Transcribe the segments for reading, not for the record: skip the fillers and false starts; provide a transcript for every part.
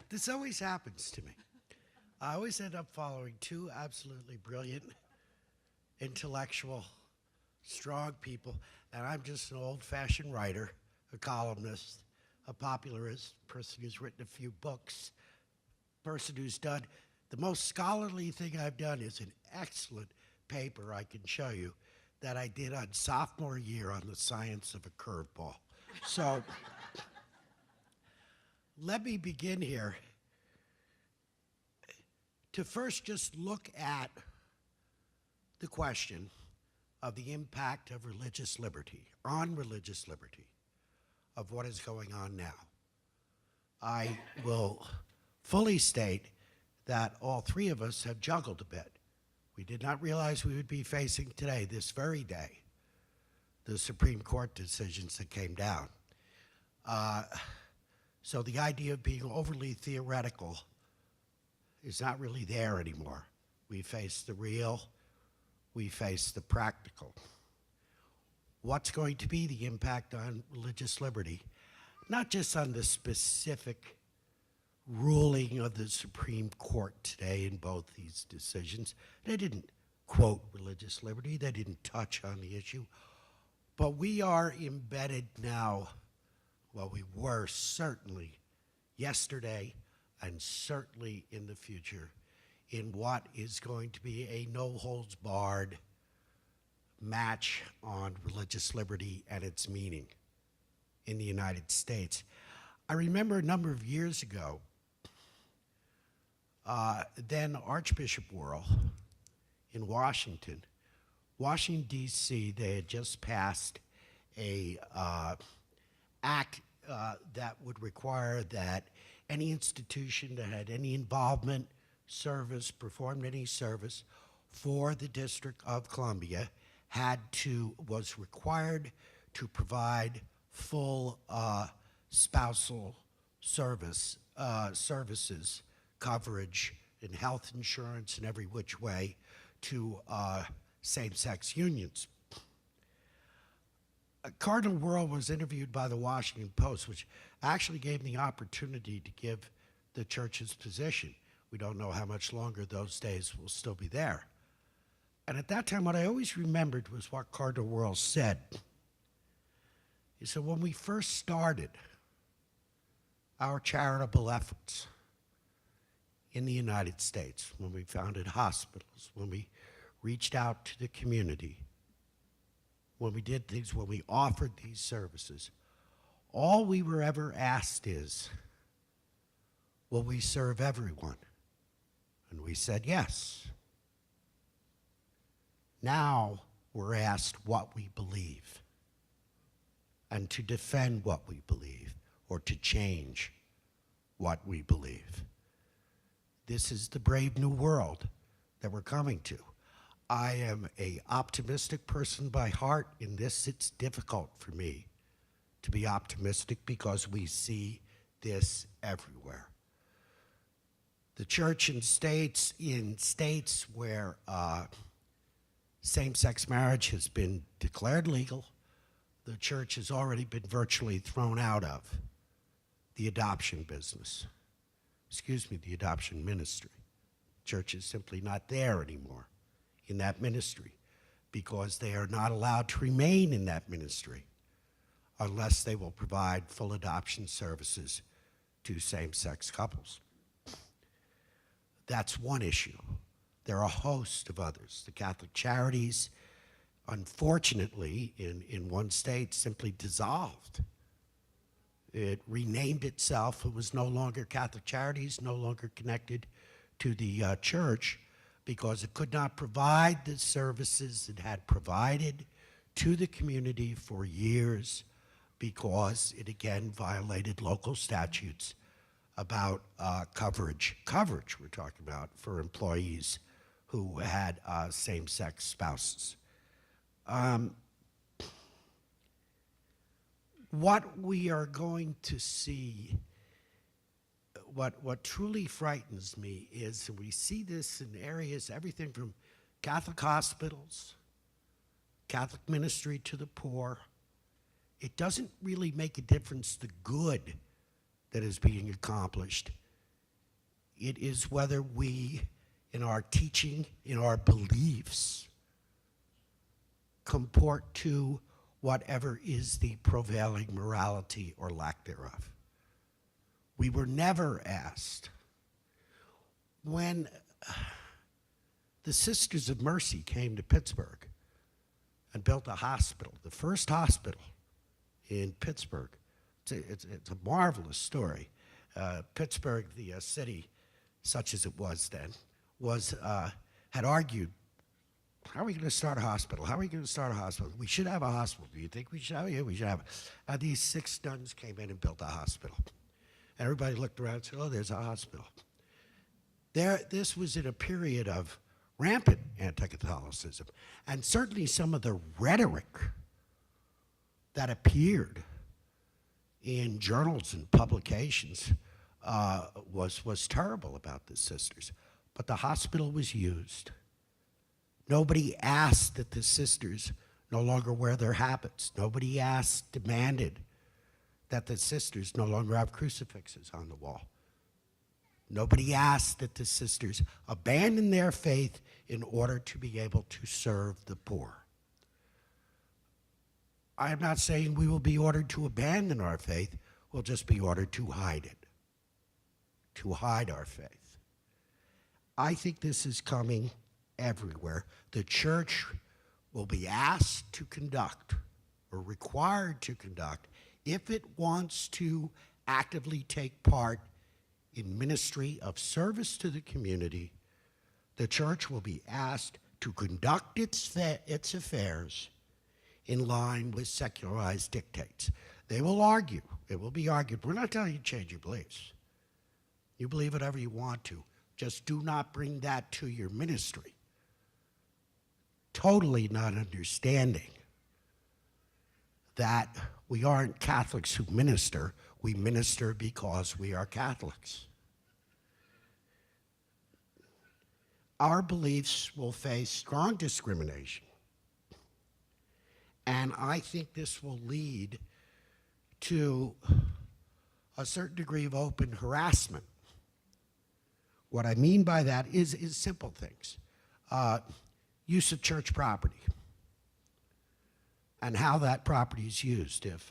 This always happens to me. I always end up following two absolutely brilliant, intellectual, strong people, and I'm just an old-fashioned writer, a columnist, a popularist, person who's written a few books, person who's done the most scholarly thing I've done is an excellent paper I can show you that I did on sophomore year on the science of a curveball. So let me begin here to first just look at the question of the impact of religious liberty, on religious liberty, of what is going on now. I will fully state that all three of us have juggled a bit. We did not realize we would be facing today, this very day, the Supreme Court decisions that came down. So the idea of being overly theoretical is not really there anymore. We face the real, we face the practical. What's going to be the impact on religious liberty? Not just on the specific ruling of the Supreme Court today in both these decisions. They didn't quote religious liberty, they didn't touch on the issue, but we are embedded now, well, we were certainly yesterday and certainly in the future, in what is going to be a no-holds-barred match on religious liberty and its meaning in the United States. I remember a number of years ago, then Archbishop Worrell in Washington, D.C., they had just passed a act that would require that any institution that had any involvement, service, performed any service for the District of Columbia was required to provide full spousal services, coverage and health insurance in every which way to same-sex unions. Cardinal Worrell was interviewed by the Washington Post, which actually gave him the opportunity to give the church's position. We don't know how much longer those days will still be there. And at that time, what I always remembered was what Cardinal Worrell said. He said, when we first started our charitable efforts in the United States, when we founded hospitals, when we reached out to the community, when we did things, when we offered these services, all we were ever asked is, will we serve everyone? And we said yes. Now we're asked what we believe and to defend what we believe or to change what we believe. This is the brave new world that we're coming to. I am an optimistic person by heart. In this, it's difficult for me to be optimistic because we see this everywhere. The church in states where same-sex marriage has been declared legal, the church has already been virtually thrown out of the adoption business. The adoption ministry. Church is simply not there anymore in that ministry because they are not allowed to remain in that ministry unless they will provide full adoption services to same-sex couples. That's one issue. There are a host of others. The Catholic Charities, unfortunately, in one state, simply dissolved. It renamed itself. It was no longer Catholic Charities, no longer connected to the church because it could not provide the services it had provided to the community for years because it again violated local statutes about coverage we're talking about for employees who had same-sex spouses. What we are going to see, what truly frightens me is we see this in areas, everything from Catholic hospitals, Catholic ministry to the poor. It doesn't really make a difference the good that is being accomplished It is whether we, in our teaching, in our beliefs, comport to whatever is the prevailing morality or lack thereof. We were never asked. When the Sisters of Mercy came to Pittsburgh and built a hospital, the first hospital in Pittsburgh, it's a marvelous story. Pittsburgh, the city, such as it was then, had argued, how are we going to start a hospital? How are we going to start a hospital? We should have a hospital. Do you think we should have it? Yeah, we should have it. These 6 nuns came in and built a hospital. Everybody looked around and said, oh, there's a hospital. This was in a period of rampant anti-Catholicism, and certainly some of the rhetoric that appeared in journals and publications was terrible about the sisters. But the hospital was used. Nobody asked that the sisters no longer wear their habits. Nobody demanded that the sisters no longer have crucifixes on the wall. Nobody asked that the sisters abandon their faith in order to be able to serve the poor. I am not saying we will be ordered to abandon our faith. We'll just be ordered to hide it, to hide our faith. I think this is coming everywhere. The church will be asked to conduct, or required to conduct, if it wants to actively take part in ministry of service to the community. The church will be asked to conduct its affairs in line with secularized dictates. They will argue, it will be argued, we're not telling you to change your beliefs. You believe whatever you want to, just do not bring that to your ministry. Totally not understanding that we aren't Catholics who minister, we minister because we are Catholics. Our beliefs will face strong discrimination, and I think this will lead to a certain degree of open harassment. What I mean by that is simple things. Use of church property and how that property is used. If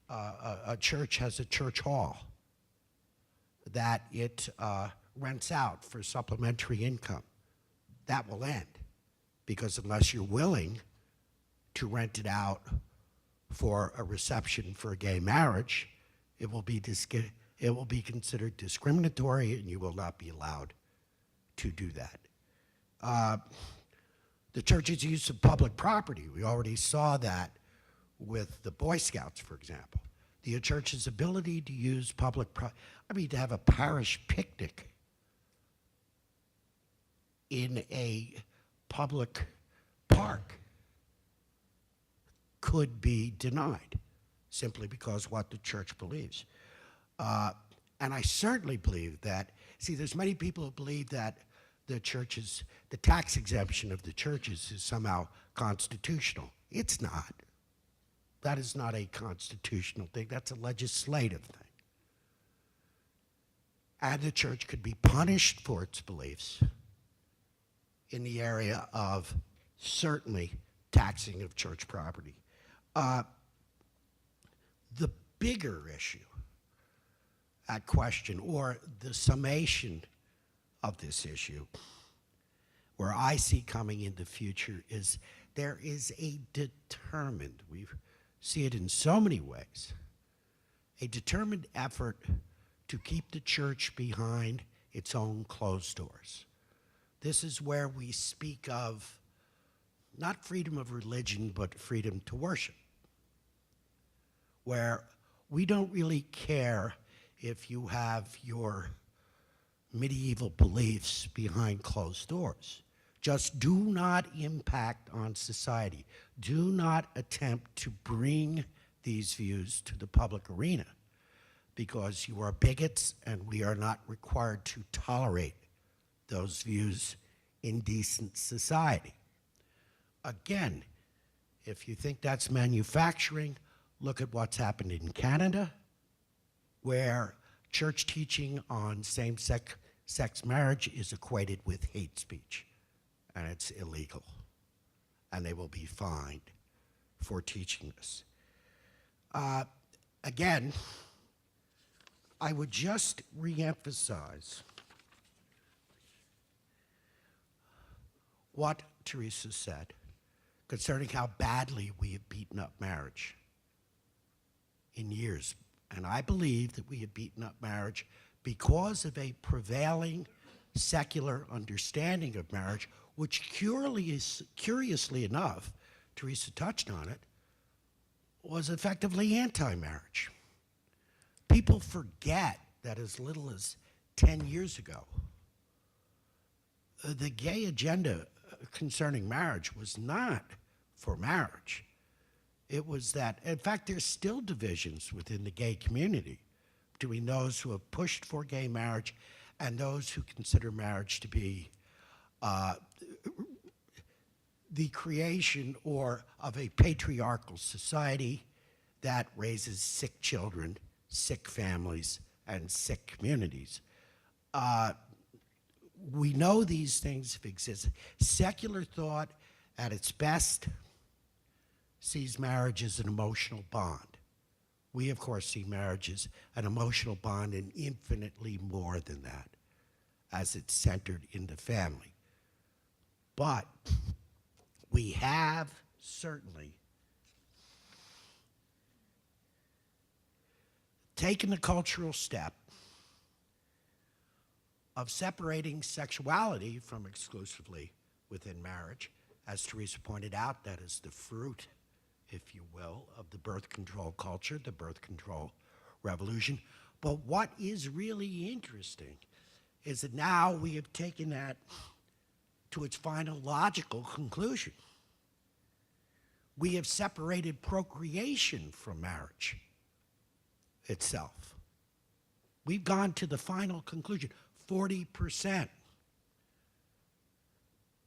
a church has a church hall that it rents out for supplementary income, that will end, because unless you're willing to rent it out for a reception for a gay marriage, it will be considered discriminatory, and you will not be allowed to do that. The church's use of public property, we already saw that with the Boy Scouts, for example. The church's ability to use public to have a parish picnic in a public park could be denied simply because what the church believes. And I certainly believe that, there's many people who believe that the tax exemption of the churches is somehow constitutional. It's not. That is not a constitutional thing, that's a legislative thing. And the church could be punished for its beliefs in the area of certainly taxing of church property. The bigger issue at question, or the summation of this issue, where I see coming in the future, is there is a determined, we see it in so many ways, a determined effort to keep the church behind its own closed doors. This is where we speak of not freedom of religion, but freedom to worship, where we don't really care if you have your medieval beliefs behind closed doors. Just do not impact on society. Do not attempt to bring these views to the public arena, because you are bigots and we are not required to tolerate those views in decent society. Again, if you think that's manufacturing, look at what's happened in Canada, where church teaching on same-sex Sex marriage is equated with hate speech, and it's illegal. And they will be fined for teaching this. Again, I would just reemphasize what Teresa said concerning how badly we have beaten up marriage in years. And I believe that we have beaten up marriage because of a prevailing secular understanding of marriage, which curiously enough, Teresa touched on it, was effectively anti-marriage. People forget that as little as 10 years ago, the gay agenda concerning marriage was not for marriage. It was that, in fact, there's still divisions within the gay community between those who have pushed for gay marriage and those who consider marriage to be the creation of a patriarchal society that raises sick children, sick families, and sick communities. We know these things have existed. Secular thought, at its best, sees marriage as an emotional bond. We, of course, see marriage as an emotional bond and infinitely more than that, as it's centered in the family. But we have certainly taken the cultural step of separating sexuality from exclusively within marriage. As Teresa pointed out, that is the fruit, if you will, of the birth control culture, the birth control revolution. But what is really interesting is that now we have taken that to its final logical conclusion. We have separated procreation from marriage itself. We've gone to the final conclusion. 40%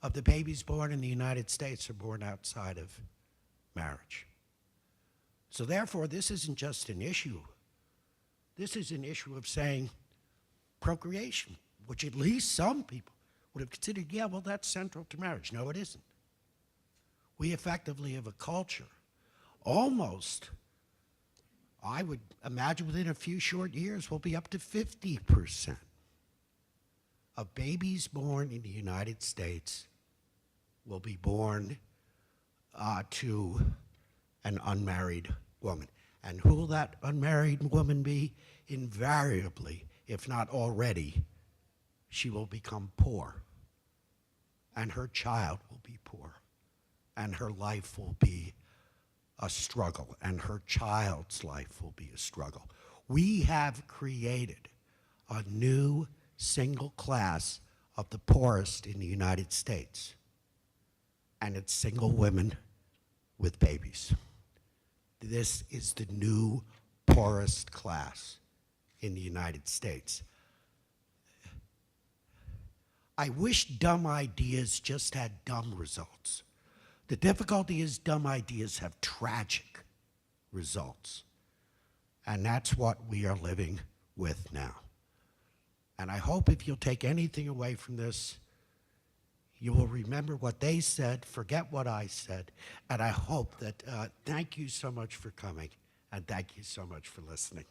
of the babies born in the United States are born outside of marriage. So therefore, this isn't just an issue. This is an issue of saying procreation, which at least some people would have considered, yeah, well, that's central to marriage. No, it isn't. We effectively have a culture, almost, I would imagine within a few short years, will be up to 50% of babies born in the United States will be born to an unmarried woman. And who will that unmarried woman be? Invariably, if not already, she will become poor. And her child will be poor. And her life will be a struggle. And her child's life will be a struggle. We have created a new single class of the poorest in the United States. And it's single women with babies. This is the new poorest class in the United States. I wish dumb ideas just had dumb results. The difficulty is dumb ideas have tragic results. And that's what we are living with now. And I hope if you'll take anything away from this, you will remember what they said, forget what I said, and I hope that, thank you so much for coming, and thank you so much for listening.